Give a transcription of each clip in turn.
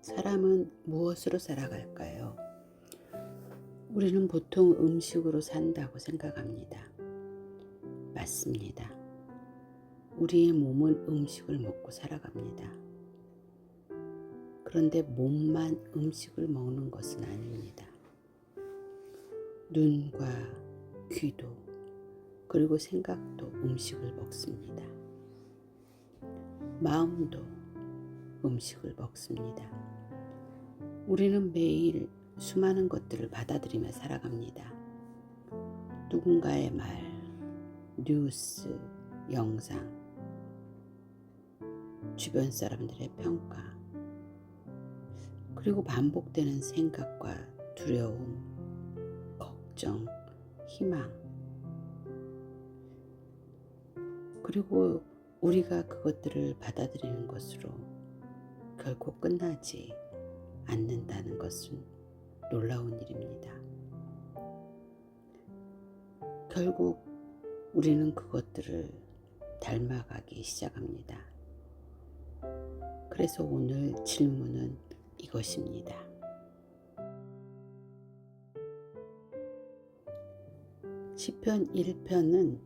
사람은 무엇으로 살아갈까요? 우리는 보통 음식으로 산다고 생각합니다. 맞습니다. 우리의 몸은 음식을 먹고 살아갑니다. 그런데 몸만 음식을 먹는 것은 아닙니다. 눈과 귀도 그리고 생각도 음식을 먹습니다. 마음도 음식을 먹습니다. 우리는 매일 수많은 것들을 받아들이며 살아갑니다. 누군가의 말, 뉴스, 영상, 주변 사람들의 평가, 그리고 반복되는 생각과 두려움, 걱정, 희망, 그리고 우리가 그것들을 받아들이는 것으로 결코 끝나지 않는다는 것은 놀라운 일입니다. 결국 우리는 그것들을 닮아가기 시작합니다. 그래서 오늘 질문은 이것입니다. 시편 1편은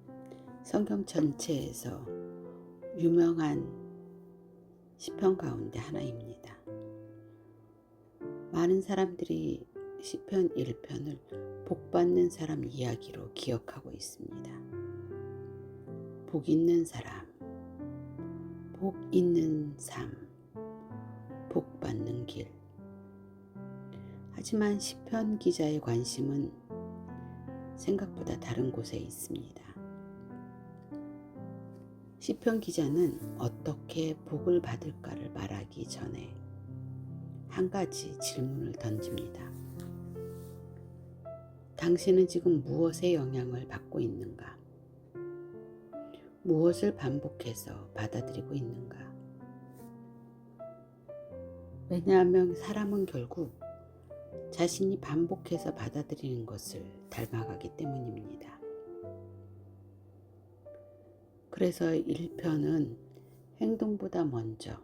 성경 전체에서 유명한 시편 가운데 하나입니다. 많은 사람들이 시편 1편을 복받는 사람 이야기로 기억하고 있습니다. 복 있는 사람, 복 있는 삶, 복 받는 길. 하지만 시편 기자의 관심은 생각보다 다른 곳에 있습니다. 시편 기자는 어떻게 복을 받을까를 말하기 전에 한 가지 질문을 던집니다. 당신은 지금 무엇의 영향을 받고 있는가? 무엇을 반복해서 받아들이고 있는가? 왜냐하면 사람은 결국 자신이 반복해서 받아들이는 것을 닮아가기 때문입니다. 그래서 1편은 행동보다 먼저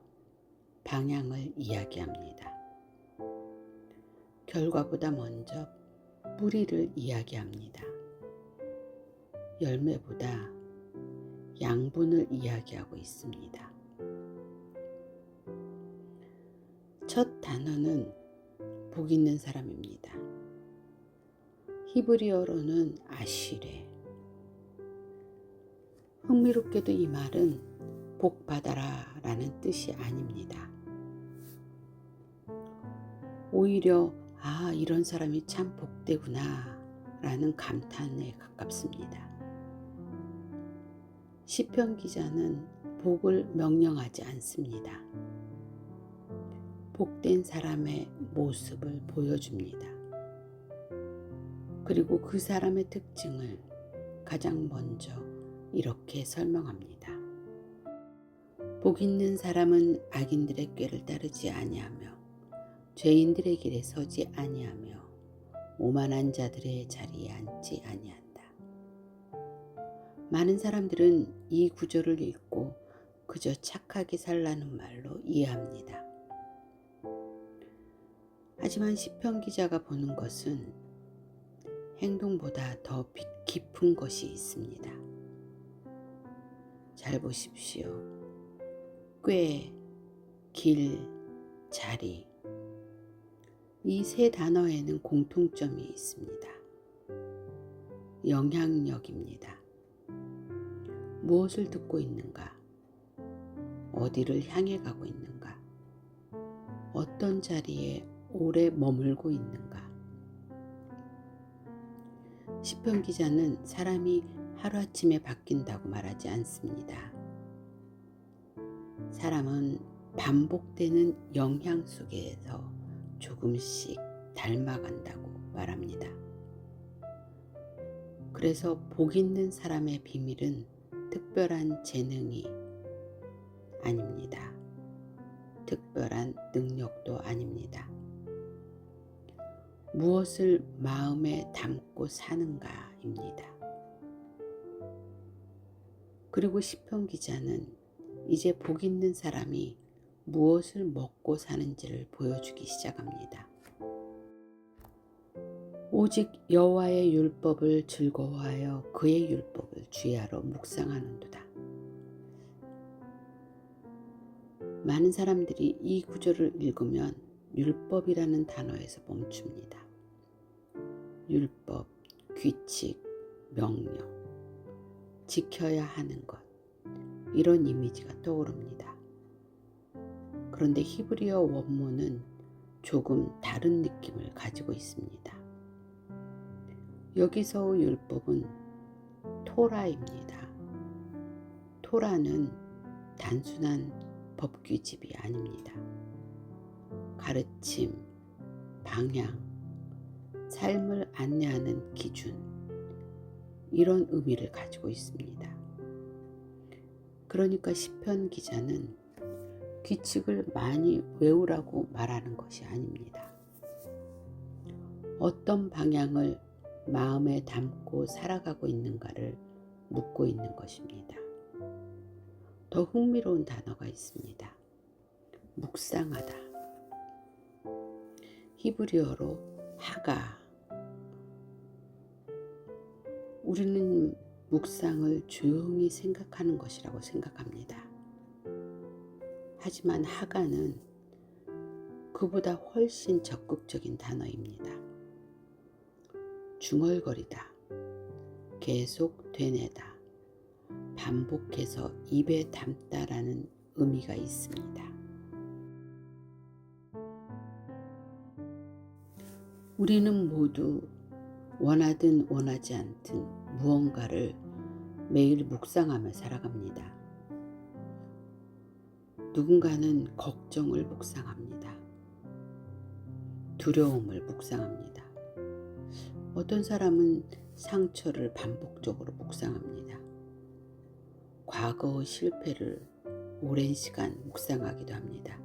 방향을 이야기합니다. 결과보다 먼저 뿌리를 이야기합니다. 열매보다 양분을 이야기하고 있습니다. 첫 단어는 복 있는 사람입니다. 히브리어로는 아쉬레. 흥미롭게도 이 말은 복 받아라 라는 뜻이 아닙니다. 오히려 이런 사람이 참 복되구나 라는 감탄에 가깝습니다. 시편 기자는 복을 명령하지 않습니다. 복된 사람의 모습을 보여줍니다. 그리고 그 사람의 특징을 가장 먼저 이렇게 설명합니다. 복 있는 사람은 악인들의 꾀를 따르지 아니하며 죄인들의 길에 서지 아니하며 오만한 자들의 자리에 앉지 아니한다. 많은 사람들은 이 구절을 읽고 그저 착하게 살라는 말로 이해합니다. 하지만 시편 기자가 보는 것은 행동보다 더 깊은 것이 있습니다. 잘 보십시오. 꾀, 길, 자리. 이 세 단어에는 공통점이 있습니다. 영향력입니다. 무엇을 듣고 있는가? 어디를 향해 가고 있는가? 어떤 자리에 오래 머물고 있는가? 시편 기자는 사람이 하루아침에 바뀐다고 말하지 않습니다. 사람은 반복되는 영향 속에서 조금씩 닮아간다고 말합니다. 그래서 복 있는 사람의 비밀은 특별한 재능이 아닙니다. 특별한 능력도 아닙니다. 무엇을 마음에 담고 사는가입니다. 그리고 시편 기자는 이제 복 있는 사람이 무엇을 먹고 사는지를 보여주기 시작합니다. 오직 여호와의 율법을 즐거워하여 그의 율법을 주야로 묵상하는도다. 많은 사람들이 이 구절을 읽으면 율법이라는 단어에서 멈춥니다. 율법, 규칙, 명령, 지켜야 하는 것, 이런 이미지가 떠오릅니다. 그런데 히브리어 원문은 조금 다른 느낌을 가지고 있습니다. 여기서의 율법은 토라입니다. 토라는 단순한 법규집이 아닙니다. 가르침, 방향, 삶을 안내하는 기준, 이런 의미를 가지고 있습니다. 그러니까 시편 기자는 규칙을 많이 외우라고 말하는 것이 아닙니다. 어떤 방향을 마음에 담고 살아가고 있는가를 묻고 있는 것입니다. 더 흥미로운 단어가 있습니다. 묵상하다. 히브리어로 하가. 우리는 묵상을 조용히 생각하는 것이라고 생각합니다. 하지만 하가는 그보다 훨씬 적극적인 단어입니다. 중얼거리다, 계속 되뇌다, 반복해서 입에 담다라는 의미가 있습니다. 우리는 모두 원하든 원하지 않든 무언가를 매일 묵상하며 살아갑니다. 누군가는 걱정을 묵상합니다. 두려움을 묵상합니다. 어떤 사람은 상처를 반복적으로 묵상합니다. 과거의 실패를 오랜 시간 묵상하기도 합니다.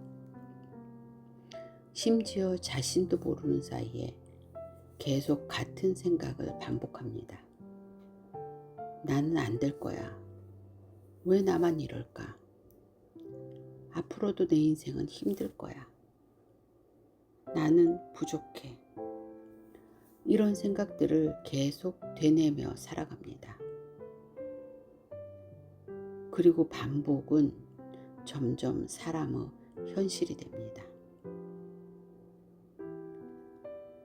심지어 자신도 모르는 사이에 계속 같은 생각을 반복합니다. 나는 안 될 거야. 왜 나만 이럴까? 앞으로도 내 인생은 힘들 거야. 나는 부족해. 이런 생각들을 계속 되뇌며 살아갑니다. 그리고 반복은 점점 사람의 현실이 됩니다.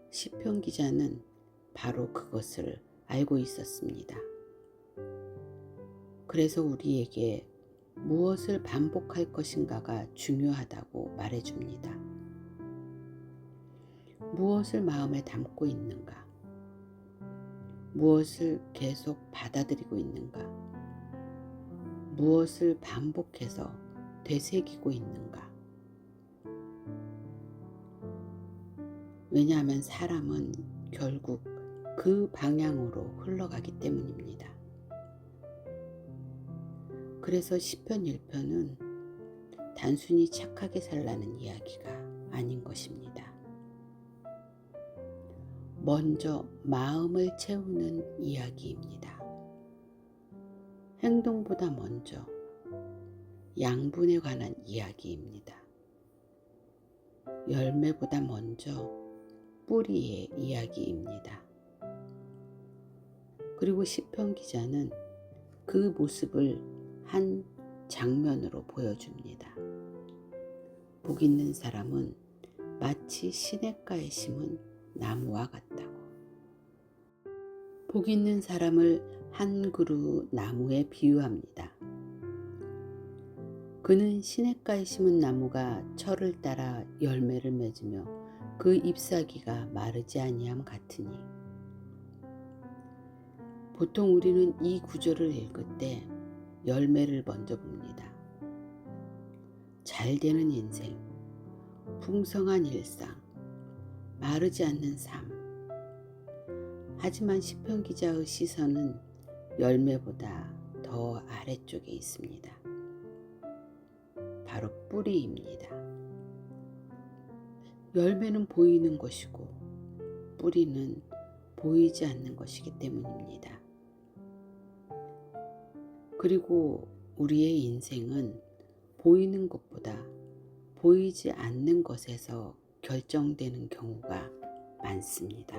시편 기자는 바로 그것을 알고 있었습니다. 그래서 우리에게 무엇을 반복할 것인가가 중요하다고 말해줍니다. 무엇을 마음에 담고 있는가? 무엇을 계속 받아들이고 있는가? 무엇을 반복해서 되새기고 있는가? 왜냐하면 사람은 결국 그 방향으로 흘러가기 때문입니다. 그래서 시편 1편은 단순히 착하게 살라는 이야기가 아닌 것입니다. 먼저 마음을 채우는 이야기입니다. 행동보다 먼저 양분에 관한 이야기입니다. 열매보다 먼저 뿌리의 이야기입니다. 그리고 시편 기자는 그 모습을 한 장면으로 보여줍니다. 복 있는 사람은 마치 시냇가에 심은 나무와 같다고. 복 있는 사람을 한 그루 나무에 비유합니다. 그는 시냇가에 심은 나무가 철을 따라 열매를 맺으며 그 잎사귀가 마르지 아니함 같으니. 보통 우리는 이 구절을 읽을 때 열매를 먼저 봅니다. 잘 되는 인생, 풍성한 일상, 마르지 않는 삶. 하지만 시편 기자의 시선은 열매보다 더 아래쪽에 있습니다. 바로 뿌리입니다. 열매는 보이는 것이고 뿌리는 보이지 않는 것이기 때문입니다. 그리고 우리의 인생은 보이는 것보다 보이지 않는 것에서 결정되는 경우가 많습니다.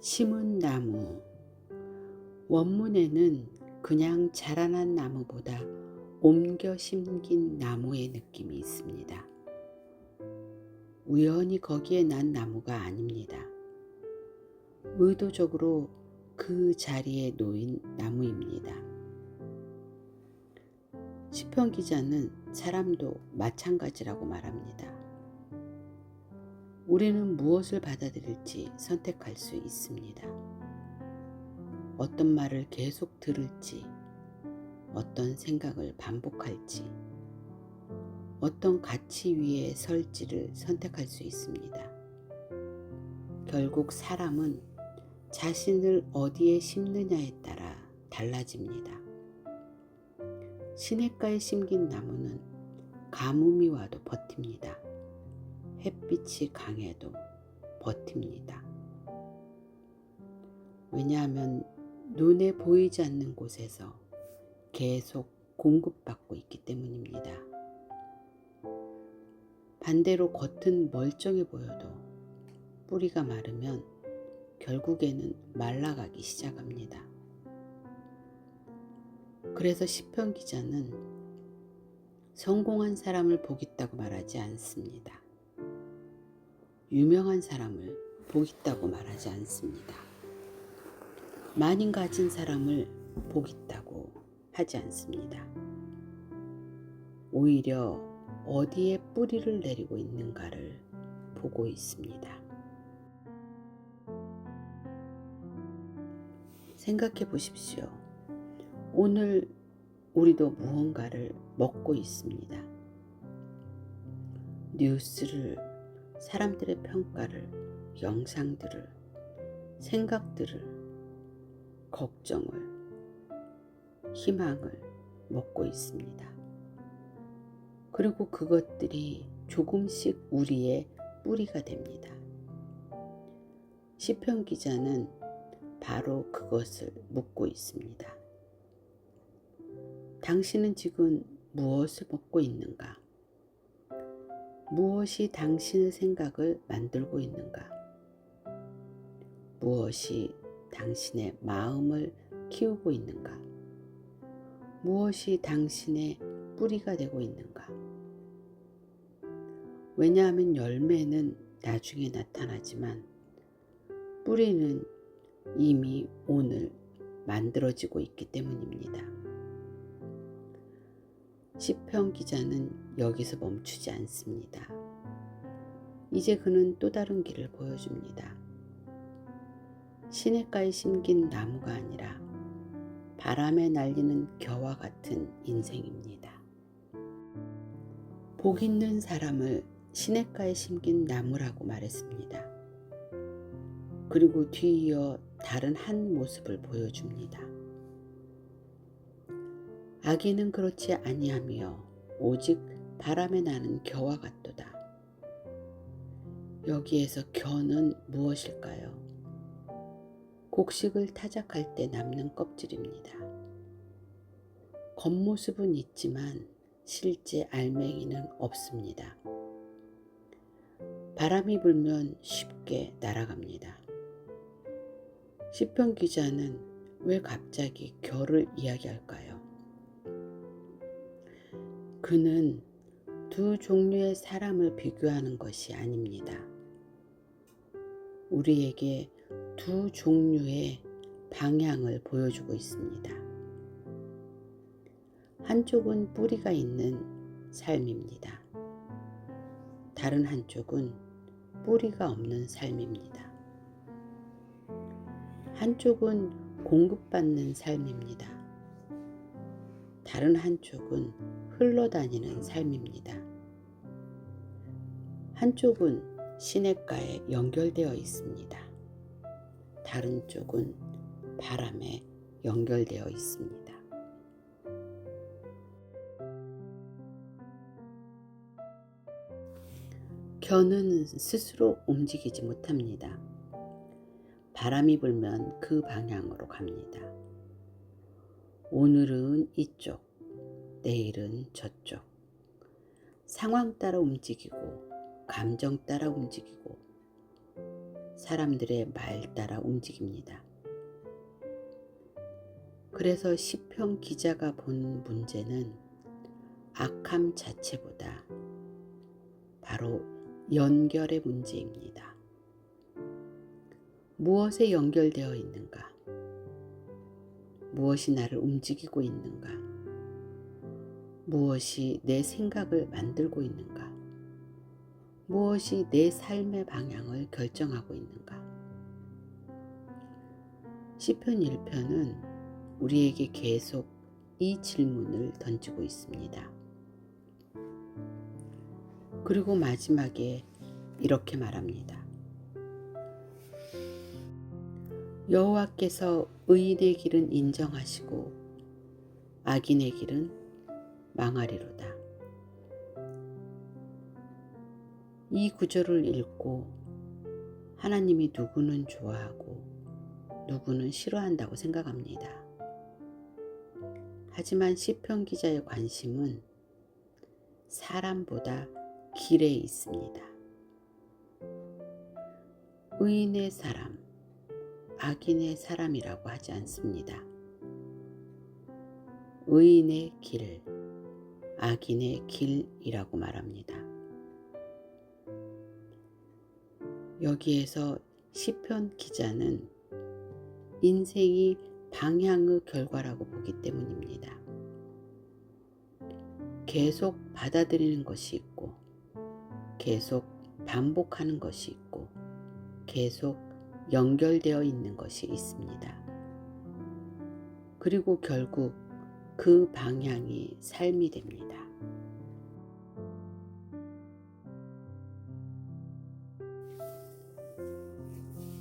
심은 나무. 원문에는 그냥 자라난 나무보다 옮겨 심긴 나무의 느낌이 있습니다. 우연히 거기에 난 나무가 아닙니다. 의도적으로 그 자리에 놓인 나무입니다. 시편 기자는 사람도 마찬가지라고 말합니다. 우리는 무엇을 받아들일지 선택할 수 있습니다. 어떤 말을 계속 들을지, 어떤 생각을 반복할지, 어떤 가치 위에 설지를 선택할 수 있습니다. 결국 사람은 자신을 어디에 심느냐에 따라 달라집니다. 시냇가에 심긴 나무는 가뭄이 와도 버팁니다. 햇빛이 강해도 버팁니다. 왜냐하면 눈에 보이지 않는 곳에서 계속 공급받고 있기 때문입니다. 반대로 겉은 멀쩡해 보여도 뿌리가 마르면 결국에는 말라가기 시작합니다. 그래서 시편 기자는 성공한 사람을 복있다고 말하지 않습니다. 유명한 사람을 복있다고 말하지 않습니다. 많이 가진 사람을 복있다고 하지 않습니다. 오히려 어디에 뿌리를 내리고 있는가를 보고 있습니다. 생각해 보십시오. 오늘 우리도 무언가를 먹고 있습니다. 뉴스를, 사람들의 평가를, 영상들을, 생각들을, 걱정을, 희망을 먹고 있습니다. 그리고 그것들이 조금씩 우리의 뿌리가 됩니다. 시편 기자는 바로 그것을 묻고 있습니다. 당신은 지금 무엇을 먹고 있는가? 무엇이 당신의 생각을 만들고 있는가? 무엇이 당신의 마음을 키우고 있는가? 무엇이 당신의 뿌리가 되고 있는가? 왜냐하면 열매는 나중에 나타나지만 뿌리는 이미 오늘 만들어지고 있기 때문입니다. 시편 기자는 여기서 멈추지 않습니다. 이제 그는 또 다른 길을 보여줍니다. 시냇가에 심긴 나무가 아니라 바람에 날리는 겨와 같은 인생입니다. 복 있는 사람을 시냇가에 심긴 나무라고 말했습니다. 그리고 뒤이어 다른 한 모습을 보여줍니다. 악인은 그렇지 아니하며 오직 바람에 나는 겨와 같도다. 여기에서 겨는 무엇일까요? 곡식을 타작할 때 남는 껍질입니다. 겉모습은 있지만 실제 알맹이는 없습니다. 바람이 불면 쉽게 날아갑니다. 시편 기자는 왜 갑자기 겨를 이야기할까요? 그는 두 종류의 사람을 비교하는 것이 아닙니다. 우리에게 두 종류의 방향을 보여주고 있습니다. 한쪽은 뿌리가 있는 삶입니다. 다른 한쪽은 뿌리가 없는 삶입니다. 한쪽은 공급받는 삶입니다. 다른 한쪽은 흘러다니는 삶입니다. 한쪽은 시냇가에 연결되어 있습니다. 다른 쪽은 바람에 연결되어 있습니다. 겨는 스스로 움직이지 못합니다. 바람이 불면 그 방향으로 갑니다. 오늘은 이쪽, 내일은 저쪽. 상황 따라 움직이고, 감정 따라 움직이고, 사람들의 말 따라 움직입니다. 그래서 시편 기자가 본 문제는 악함 자체보다 바로 연결의 문제입니다. 무엇에 연결되어 있는가? 무엇이 나를 움직이고 있는가? 무엇이 내 생각을 만들고 있는가? 무엇이 내 삶의 방향을 결정하고 있는가? 시편 1편은 우리에게 계속 이 질문을 던지고 있습니다. 그리고 마지막에 이렇게 말합니다. 여호와께서 의인의 길은 인정하시고 악인의 길은 망하리로다. 이 구절을 읽고 하나님이 누구는 좋아하고 누구는 싫어한다고 생각합니다. 하지만 시편 기자의 관심은 사람보다 길에 있습니다. 의인의 사람, 악인의 사람이라고 하지 않습니다. 의인의 길, 악인의 길이라고 말합니다. 여기에서 시편 기자는 인생이 방향의 결과라고 보기 때문입니다. 계속 받아들이는 것이 있고, 계속 반복하는 것이 있고, 계속 연결되어 있는 것이 있습니다. 그리고 결국 그 방향이 삶이 됩니다.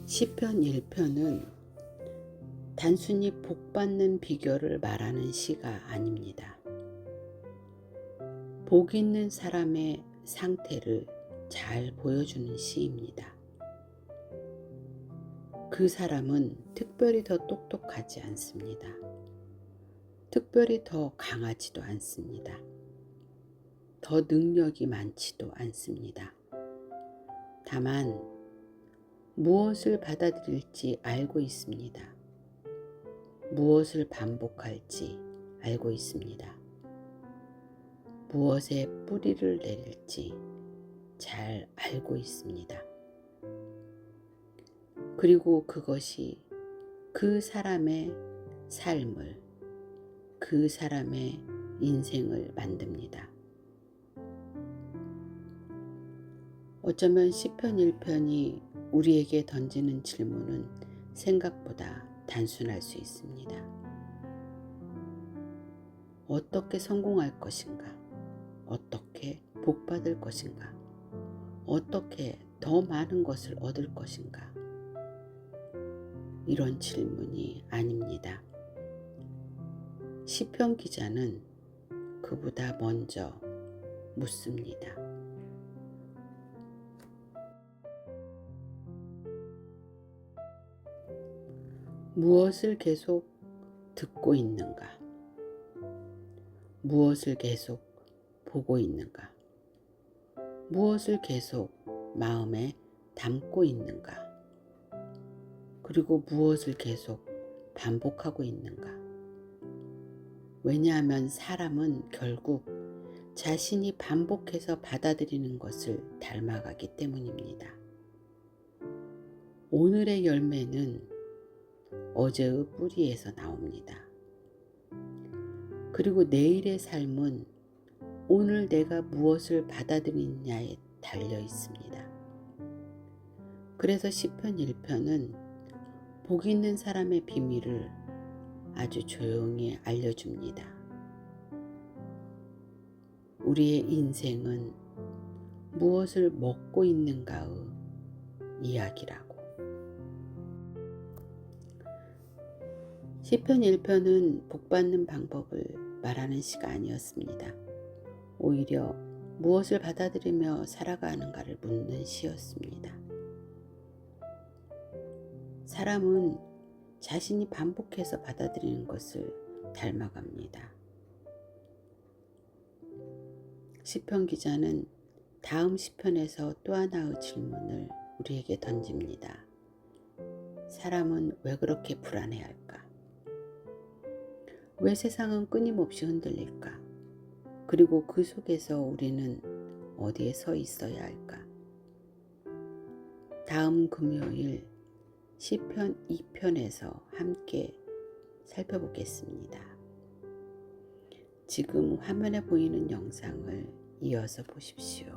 시편 1편은 단순히 복받는 비결을 말하는 시가 아닙니다. 복 있는 사람의 상태를 잘 보여주는 시입니다. 그 사람은 특별히 더 똑똑하지 않습니다. 특별히 더 강하지도 않습니다. 더 능력이 많지도 않습니다. 다만 무엇을 받아들일지 알고 있습니다. 무엇을 반복할지 알고 있습니다. 무엇에 뿌리를 내릴지 잘 알고 있습니다. 그리고 그것이 그 사람의 삶을, 그 사람의 인생을 만듭니다. 어쩌면 시편 1편이 우리에게 던지는 질문은 생각보다 단순할 수 있습니다. 어떻게 성공할 것인가? 어떻게 복받을 것인가? 어떻게 더 많은 것을 얻을 것인가? 이런 질문이 아닙니다. 시편 기자는 그보다 먼저 묻습니다. 무엇을 계속 듣고 있는가? 무엇을 계속 보고 있는가? 무엇을 계속 마음에 담고 있는가? 그리고 무엇을 계속 반복하고 있는가? 왜냐하면 사람은 결국 자신이 반복해서 받아들이는 것을 닮아가기 때문입니다. 오늘의 열매는 어제의 뿌리에서 나옵니다. 그리고 내일의 삶은 오늘 내가 무엇을 받아들이느냐에 달려 있습니다. 그래서 시편 1편은 복 있는 사람의 비밀을 아주 조용히 알려줍니다. 우리의 인생은 무엇을 먹고 있는가의 이야기라고. 시편 1편은 복받는 방법을 말하는 시가 아니었습니다. 오히려 무엇을 받아들이며 살아가는가를 묻는 시였습니다. 사람은 자신이 반복해서 받아들이는 것을 닮아갑니다. 시편 기자는 다음 시편에서 또 하나의 질문을 우리에게 던집니다. 사람은 왜 그렇게 불안해할까? 왜 세상은 끊임없이 흔들릴까? 그리고 그 속에서 우리는 어디에 서 있어야 할까? 다음 금요일 시편 2편에서 함께 살펴보겠습니다. 지금 화면에 보이는 영상을 이어서 보십시오.